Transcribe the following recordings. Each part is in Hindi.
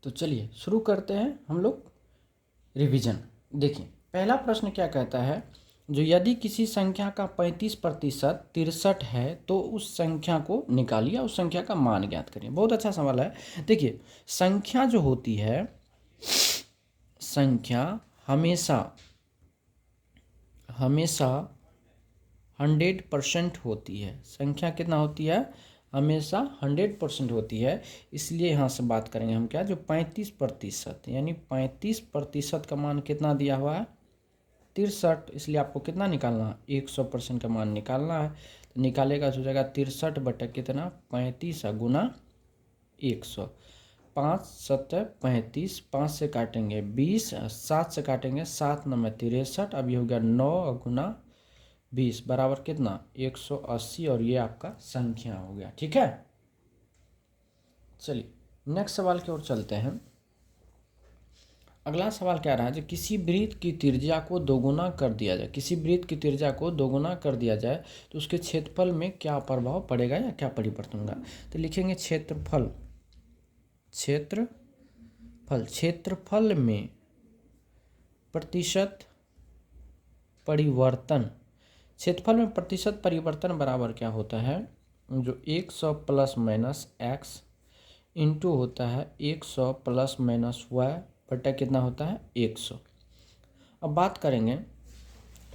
तो चलिए शुरू करते हैं हम लोग रिवीजन। देखिए पहला प्रश्न क्या कहता है, जो यदि किसी संख्या का 35% 63 है तो उस संख्या को निकालिए, उस संख्या का मान ज्ञात करिए। बहुत अच्छा सवाल है। देखिए संख्या जो होती है, संख्या हमेशा 100% होती है। संख्या कितना होती है? हमेशा 100% होती है। इसलिए यहाँ से बात करेंगे हम क्या, जो 35%, यानी 35% का मान कितना दिया हुआ है? 63। इसलिए आपको कितना निकालना है? 100% का मान निकालना है। तो निकालेगा तो हो जाएगा 63 बटा कितना? 35 गुना 100। 5 7 35, 5 से काटेंगे 20, 7 से काटेंगे 7 9 63। अब ये हो गया 9 गुना 20 बराबर कितना? 180। और ये आपका संख्या हो गया। ठीक है, चलिए नेक्स्ट सवाल की ओर चलते हैं। अगला सवाल क्या रहा है, जो किसी वृत्त की त्रिज्या को दोगुना कर दिया जाए, किसी वृत्त की त्रिज्या को दोगुना कर दिया जाए तो उसके क्षेत्रफल में क्या प्रभाव पड़ेगा या क्या परिवर्तन होगा? तो लिखेंगे क्षेत्रफल। क्षेत्रफल में प्रतिशत परिवर्तन, क्षेत्रफल में प्रतिशत परिवर्तन बराबर क्या होता है? जो 100 प्लस माइनस एक्स इंटू होता है 100 प्लस माइनस वाई बटा कितना होता है? 100। अब बात करेंगे,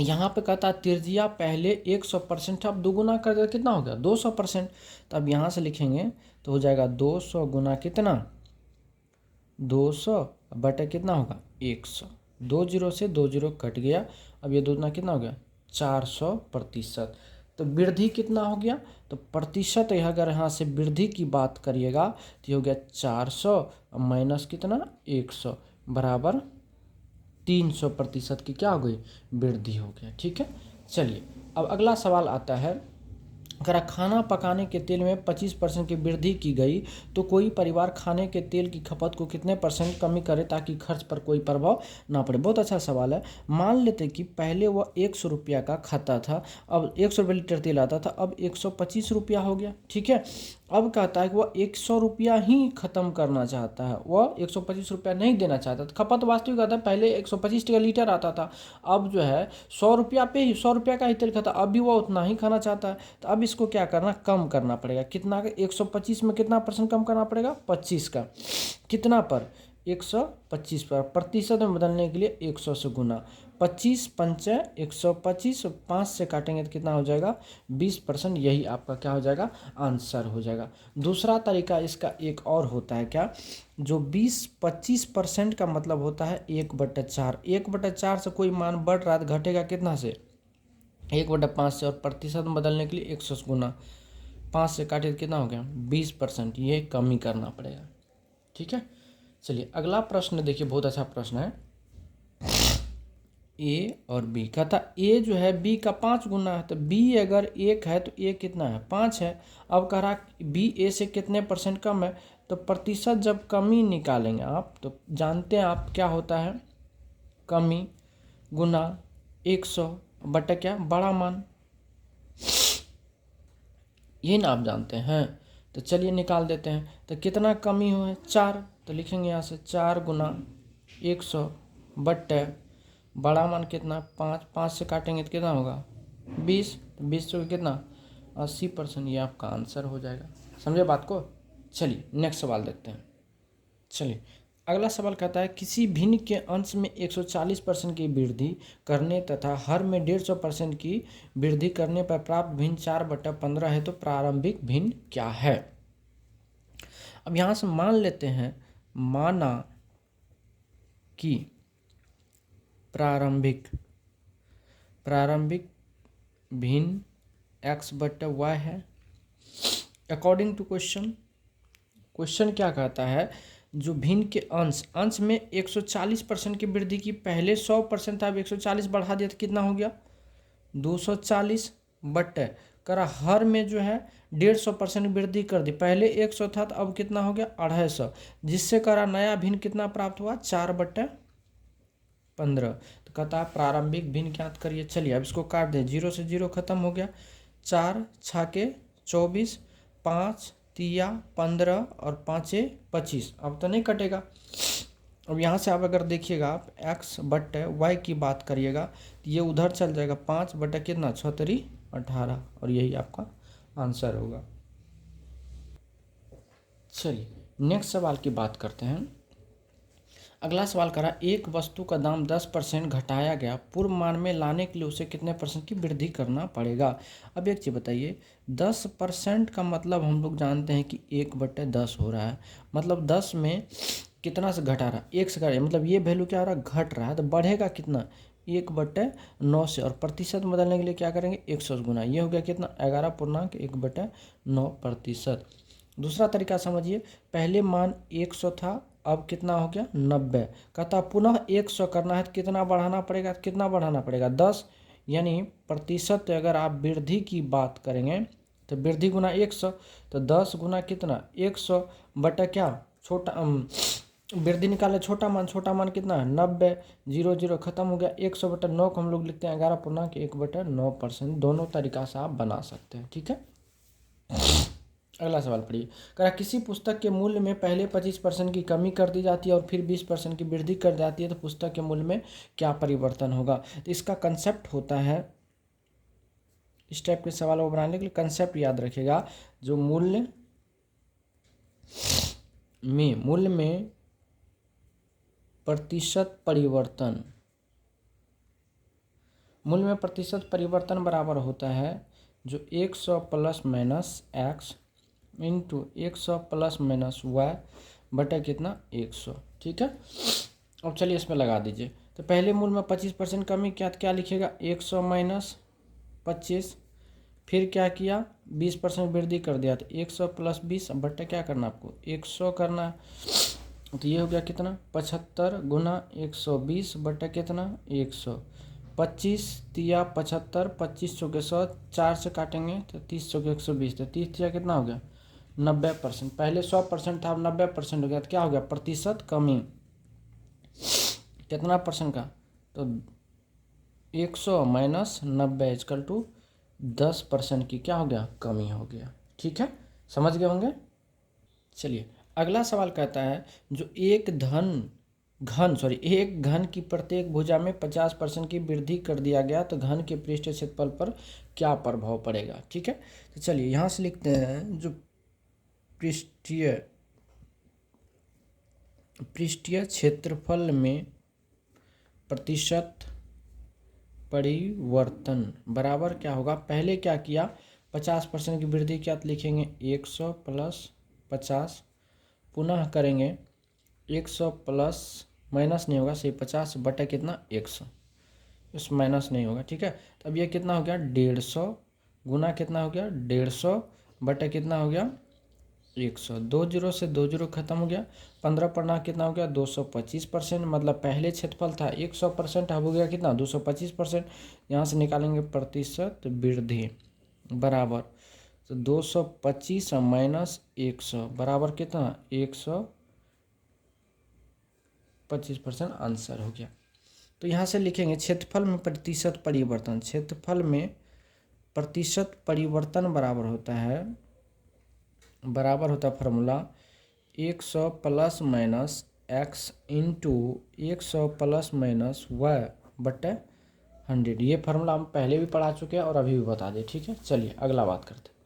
यहाँ पे कहता है त्रिज्या पहले 100% अब दोगुना कर दिया, कितना हो गया? 200%। तो अब यहाँ से लिखेंगे तो हो जाएगा 200 गुना कितना? 200 बटा कितना होगा? 100। 2 जीरो से 2 जीरो कट गया। अब ये दोगुना कितना हो गया? 400%। तो वृद्धि कितना हो गया? तो प्रतिशत अगर यहाँ से वृद्धि की बात करिएगा तो ये हो गया 400 माइनस कितना? 100 बराबर 300% की क्या हो गई? वृद्धि हो गया। ठीक है, चलिए अब अगला सवाल आता है, अगर खाना पकाने के तेल में 25% की वृद्धि की गई तो कोई परिवार खाने के तेल की खपत को कितने % कमी करे ताकि खर्च पर कोई प्रभाव ना पड़े? बहुत अच्छा सवाल है। मान लेते कि पहले वह 100 रुपया का खाता था, अब 100 रुपये लीटर तेल आता था, अब 125 रुपया हो गया। ठीक है, अब कहता है कि वह 100 रुपया ही खत्म करना चाहता है, वह 125 रुपया नहीं देना चाहता। तो खपत वास्तविक आता है, पहले 125 टका लीटर आता था, अब जो है 100 रुपया पे ही 100 रुपया का ही तेल खाता, अब भी वह उतना ही खाना चाहता है। तो अब इसको क्या करना? कम करना पड़ेगा। कितना? 125 में कितना % कम करना पड़ेगा? 25 का। कितना पर? 125 पर। प्रतिशत में बदलने के लिए 100 से गुना। 25 पंचे 125, 5 से काटेंगे तो कितना हो जाएगा? 20%। यही आपका क्या हो जाएगा? आंसर हो जाएगा। दूसरा तरीका इसका एक और होता है क्या, जो 20-25% का मतलब होता है 1/4। 1/4 से कोई मान बढ़ रहा है तो घटेगा कितना से? 1/5 से। और प्रतिशत में बदलने के लिए 100 गुना 5 से काटे तो कितना हो गया? 20%। ये कमी करना पड़ेगा। ठीक है, चलिए अगला प्रश्न देखिए, बहुत अच्छा प्रश्न है। ए और बी, कहता ए जो है बी का 5 गुना है, तो बी अगर 1 है तो ए कितना है? 5 है। अब कह रहा बी ए से कितने % कम है? तो प्रतिशत जब कमी निकालेंगे आप तो जानते हैं आप क्या होता है? कमी गुना 100 बटा क्या? बड़ा मान, ये ना आप जानते हैं। तो चलिए निकाल देते हैं। तो कितना कमी हुआ है? 4। तो लिखेंगे यहाँ से 4 गुना 100 बट्टे बड़ा मान कितना? 5। 5 से काटेंगे तो कितना होगा? 20। तो 20 से कितना? 80%। ये आपका आंसर हो जाएगा। समझे बात को? चलिए नेक्स्ट सवाल देखते हैं। चलिए अगला सवाल कहता है, किसी भिन्न के अंश में 140% की वृद्धि करने तथा हर में 150% की वृद्धि करने पर प्राप्त भिन्न 4/15 है, तो प्रारंभिक भिन्न क्या है? अब यहाँ से मान लेते हैं, माना कि प्रारंभिक भिन्न x/y है। अकॉर्डिंग टू क्वेश्चन क्या कहता है, जो भिन्न के अंश में 140% की वृद्धि की, पहले 100% था, अब 140 बढ़ा दिया तो कितना हो गया? 240 बट्टे करा हर में जो है 150% वृद्धि कर दी, पहले 100 था तो अब कितना हो गया? 250, जिससे करा नया भिन्न कितना प्राप्त हुआ? 4/15। तो कहता है प्रारंभिक भिन्न ज्ञात करिए। चलिए अब इसको काट दें, 0 से 0 खत्म हो गया। 4 छाके 24, 5 तिया 15 और 5 25, अब तो नहीं कटेगा। अब यहाँ से आप अगर देखिएगा, आप x बटे y की बात करिएगा तो ये उधर चल जाएगा, 5 बटे कितना 6 18, और यही आपका आंसर होगा। चलिए नेक्स्ट सवाल की बात करते हैं। अगला सवाल करा, एक वस्तु का दाम 10% घटाया गया, पूर्व मान में लाने के लिए उसे कितने परसेंट की वृद्धि करना पड़ेगा। अब एक चीज़ बताइए, 10% का मतलब हम लोग जानते हैं कि 1/10 हो रहा है, मतलब 10 में कितना से घटा रहा, 1 से घटा रहा, मतलब ये वैल्यू क्या हो रहा है, घट रहा है, तो बढ़ेगा कितना 1/9 से, और प्रतिशत बदलने के लिए क्या करेंगे 100 से गुना, ये हो गया कितना 11.1/9%। दूसरा तरीका समझिए, पहले मान 100 था, अब कितना हो गया 90, कहता पुनः 100 करना है तो कितना बढ़ाना पड़ेगा, कितना बढ़ाना पड़ेगा 10, यानी प्रतिशत अगर आप वृद्धि की बात करेंगे तो वृद्धि गुना 100, तो 10 गुना कितना 100 बटा क्या छोटा वृद्धि निकाले छोटा मान कितना है 90, 0 0 खत्म हो गया, 100/9 को हम लोग लिखते हैं 11.1/9%। दोनों तरीका से आप बना सकते हैं, ठीक है। अगला सवाल पढ़िए, कहा किसी पुस्तक के मूल्य में पहले 25% की कमी कर दी जाती है और फिर 20% की वृद्धि कर जाती है, तो पुस्तक के मूल्य में क्या परिवर्तन होगा। तो इसका कंसेप्ट होता है, इस टाइप के सवाल को बनाने के लिए कंसेप्ट याद रखिएगा, जो मूल्य में प्रतिशत परिवर्तन, मूल्य में प्रतिशत परिवर्तन बराबर होता है जो 100 plus minus X into 100 plus minus Y बटा कितना 100, ठीक है। अब चलिए इसमें लगा दीजिए, तो पहले मूल्य में 25% कमी क्या लिखिएगा 100 माइनस 25, फिर क्या किया 20% वृद्धि कर दिया, तो 100 प्लस 20 बटा क्या करना आपको 100 करना है, तो ये हो गया कितना 75 गुना 120 बटा कितना 100, 25 तिया 75, 25 चौके 100, 4 से काटेंगे तो 30 चौके 120, तो 30 तिया कितना हो गया 90%। पहले 100% था, अब 90% हो गया, तो क्या हो गया प्रतिशत कमी कितना परसेंट का, तो 100 माइनस 90 इजकल टू 10% की क्या हो गया कमी हो गया, ठीक है, समझ गए होंगे। चलिए अगला सवाल कहता है, जो एक घन की प्रत्येक भुजा में 50% की वृद्धि कर दिया गया, तो घन के पृष्ठीय क्षेत्रफल पर क्या प्रभाव पड़ेगा, ठीक है। तो चलिए यहाँ से लिखते हैं, जो पृष्ठीय क्षेत्रफल में प्रतिशत परिवर्तन बराबर क्या होगा, पहले क्या किया 50% की वृद्धि क्या, तो लिखेंगे 100 प्लस 50, पुनः करेंगे 100 प्लस माइनस नहीं होगा, सही 50 बटा कितना 100, इस माइनस नहीं होगा, ठीक है। तो अब ये कितना हो गया 150 गुना कितना हो गया 150 बटा कितना हो गया 100, 2 0 से 2 0 खत्म हो गया, 15 पढ़ना कितना हो गया 225%, मतलब पहले क्षेत्रफल था 100%, अब हो गया कितना 225%। यहाँ से निकालेंगे प्रतिशत वृद्धि बराबर, तो 225 माइनस 100 बराबर कितना 125% आंसर हो गया। तो यहाँ से लिखेंगे क्षेत्रफल में प्रतिशत परिवर्तन, क्षेत्रफल में प्रतिशत परिवर्तन बराबर होता है formula 100 plus minus X into 100 plus minus Y बटे 100, ये फार्मूला हम पहले भी पढ़ा चुके हैं और अभी भी बता दें, ठीक है। चलिए अगला बात करते हैं।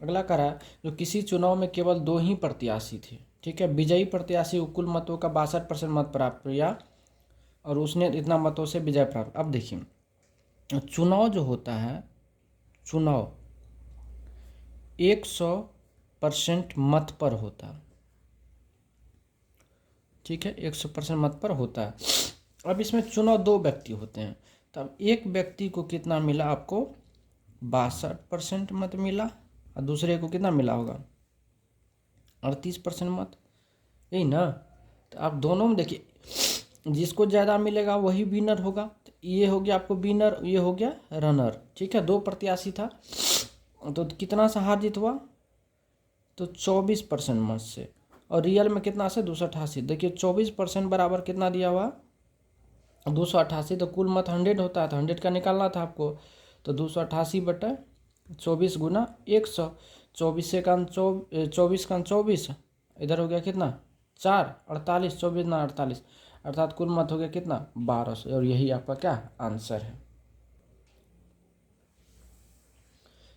अगला कह रहा है, जो किसी चुनाव में केवल 2 ही प्रत्याशी थे, ठीक है, विजयी प्रत्याशी को कुल मतों का 62% मत प्राप्त किया और उसने इतना मतों से विजय प्राप्त। अब देखिए चुनाव जो होता है, चुनाव 100% मत पर होता है, ठीक है, 100% मत पर होता है। अब इसमें चुनाव 2 व्यक्ति होते हैं, तब एक व्यक्ति को कितना मिला आपको 62% मत मिला और दूसरे को कितना मिला होगा 38% मत, यही ना। तो आप दोनों में देखिए, जिसको ज़्यादा मिलेगा वही विनर होगा, तो ये हो गया आपको विनर, ये हो गया रनर, ठीक है। 2 प्रत्याशी था तो कितना सा हार जीत हुआ, तो 24% मत से, और रियल में कितना से 288। देखिए 24% बराबर कितना दिया हुआ 288, तो कुल मत 100 होता है, तो 100 का निकालना था आपको, तो 288 बटा 24 गुना 100, 24 का 24, इधर हो गया कितना 4, 48, 24 ना 48, अर्थात कुल मत हो गया कितना 1200, और यही आपका क्या आंसर है।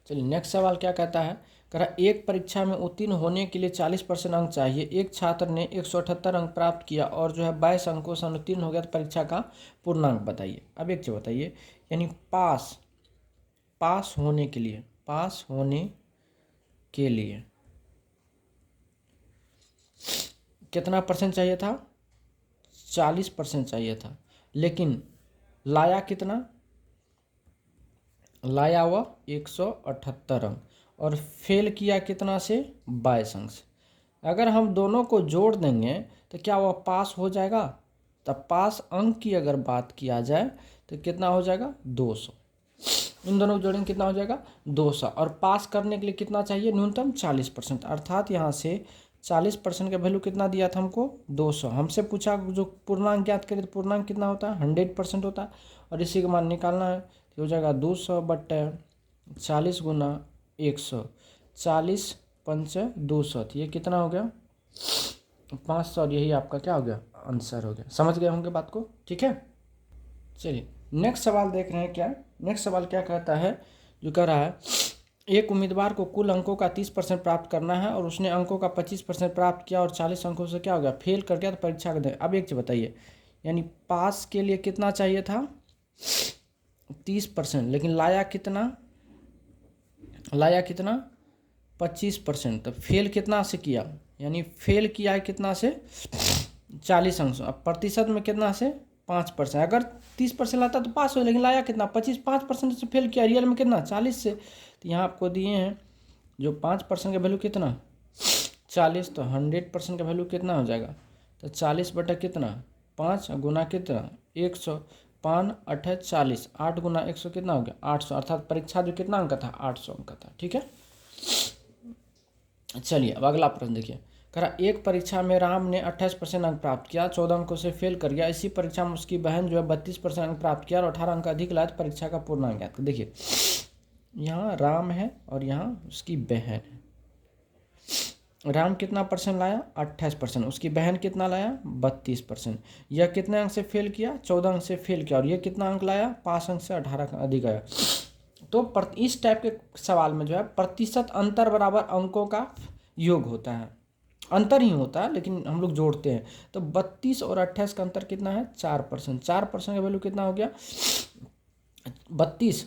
चलिए नेक्स्ट सवाल क्या कहता है, कह रहा एक परीक्षा में उत्तीर्ण होने के लिए 40% अंक चाहिए। एक छात्र ने 178 अंक प्राप्त किया और जो है 22 अंकों से अनुत्तीर्ण हो गया, तो परीक्षा का पूर्णांक बताइए। अब एक चीज बताइए, यानी पास होने के लिए कितना परसेंट चाहिए था, 40% चाहिए था, लेकिन लाया कितना, लाया हुआ 178 अंक, और फेल किया कितना से 22 अंक से। अगर हम दोनों को जोड़ देंगे तो क्या वह पास हो जाएगा, तब पास अंक की अगर बात किया जाए तो कितना हो जाएगा 200, इन दोनों को जोड़ेंगे कितना हो जाएगा 200, और पास करने के लिए कितना चाहिए न्यूनतम 40%, अर्थात यहाँ से 40% का वैल्यू कितना दिया था हमको 200। हमसे पूछा जो पूर्णांक ज्ञात करें तो पूर्णांक कितना होता है 100% होता है, और इसी का मान निकालना है तो हो जाएगा 200/40 गुना 100, 40 पंच 200, तो ये कितना हो गया 500, और यही आपका क्या हो गया आंसर हो गया। समझ गए होंगे बात को, ठीक है। चलिए नेक्स्ट सवाल देख रहे हैं क्या, नेक्स्ट सवाल क्या कहता है, जो कह रहा है एक उम्मीदवार को कुल अंकों का 30% प्राप्त करना है और उसने अंकों का 25% प्राप्त किया और 40 अंकों से क्या हो गया फेल कर गया, तो परीक्षा का। अब एक चीज बताइए, यानी पास के लिए कितना चाहिए था 30%, लेकिन लाया कितना 25%, तो फेल कितना से किया, यानी फेल किया है कितना से 40 अंक से। अब प्रतिशत में कितना से 5%, अगर 30% लाता तो पास हो, लेकिन लाया कितना 5% से फेल किया, रियल में कितना 40 से। तो यहाँ आपको दिए हैं जो 5% का वैल्यू कितना 40, तो 100% का वैल्यू कितना हो जाएगा, तो 40 बटा कितना 5 गुना कितना 100, 5 8 40, 8 गुना 100 कितना हो गया 800, अर्थात परीक्षा जो कितना अंक था 800 अंक का था, ठीक है। चलिए अब अगला प्रश्न देखिए, कह रहा एक परीक्षा में राम ने 28% अंक प्राप्त किया, 14 अंकों से फेल कर गया। इसी परीक्षा में उसकी बहन जो है 32% अंक प्राप्त किया और 18 अंक अधिक लाया, तो परीक्षा का पूर्णांक ज्ञात। देखिए यहाँ राम है और यहाँ उसकी बहन है। राम कितना परसेंट लाया 28%, उसकी बहन कितना लाया 32%। यह कितने अंक से फेल किया 14 अंक से फेल किया, और ये कितना अंक लाया 5 अंक से 18 अंक अधिक आया। तो इस टाइप के सवाल में जो है प्रतिशत अंतर बराबर अंकों का योग होता है, अंतर ही होता है लेकिन हम लोग जोड़ते हैं। तो 32 और 28 का अंतर कितना है 4%, 4% का वैल्यू कितना हो गया 32,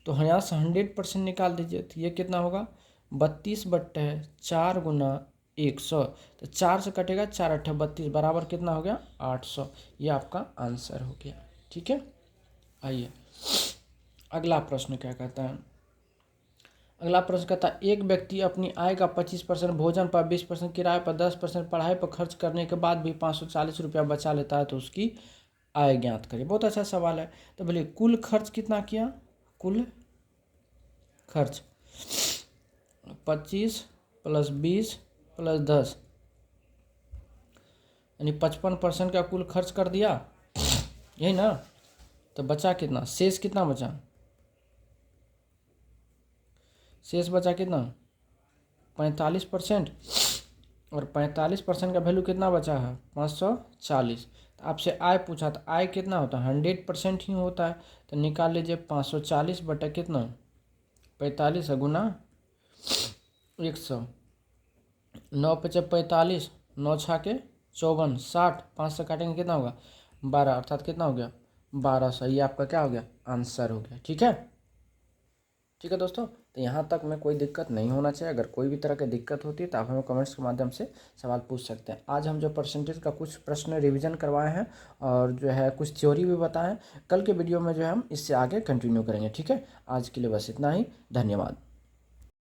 तो यहाँ से 100% निकाल दीजिए, तो ये कितना होगा 32/4 गुना 100, तो 4 से कटेगा 4 8 32 बराबर कितना हो गया 800, ये आपका आंसर हो गया, ठीक है। आइए अगला प्रश्न क्या कहता है, अगला प्रश्न कहता है एक व्यक्ति अपनी आय का 25% भोजन पर, 20% किराए पर, 10% पढ़ाई पर खर्च करने के बाद भी 540 रुपया बचा लेता है, तो उसकी आय ज्ञात करिए। बहुत अच्छा सवाल है। तो बोलिए कुल खर्च कितना किया, कुल खर्च 25 + 20 + 10, यानी 55% का कुल खर्च कर दिया, यही ना। तो बचा कितना, शेष कितना बचा, शेष बचा कितना 45%, और 45% का वैल्यू कितना बचा है 540। तो आपसे आय पूछा, तो आय कितना होता है 100% ही होता है, तो निकाल लीजिए 540 बटा कितना 45 गुना 100, 9 × 5 = 45, 9 × 6 = 54, 60, 5 से काटेंगे कितना होगा 12, अर्थात कितना हो गया 1200। ये आपका क्या हो गया आंसर हो गया, ठीक है। ठीक है दोस्तों, तो यहाँ तक में कोई दिक्कत नहीं होना चाहिए। अगर कोई भी तरह की दिक्कत होती है तो आप हमें कमेंट्स के माध्यम से सवाल पूछ सकते हैं। आज हम जो परसेंटेज का कुछ प्रश्न रिवीजन करवाए हैं और जो है कुछ थ्योरी भी बताएं, कल के वीडियो में जो है हम इससे आगे कंटिन्यू करेंगे, ठीक है। आज के लिए बस इतना ही, धन्यवाद।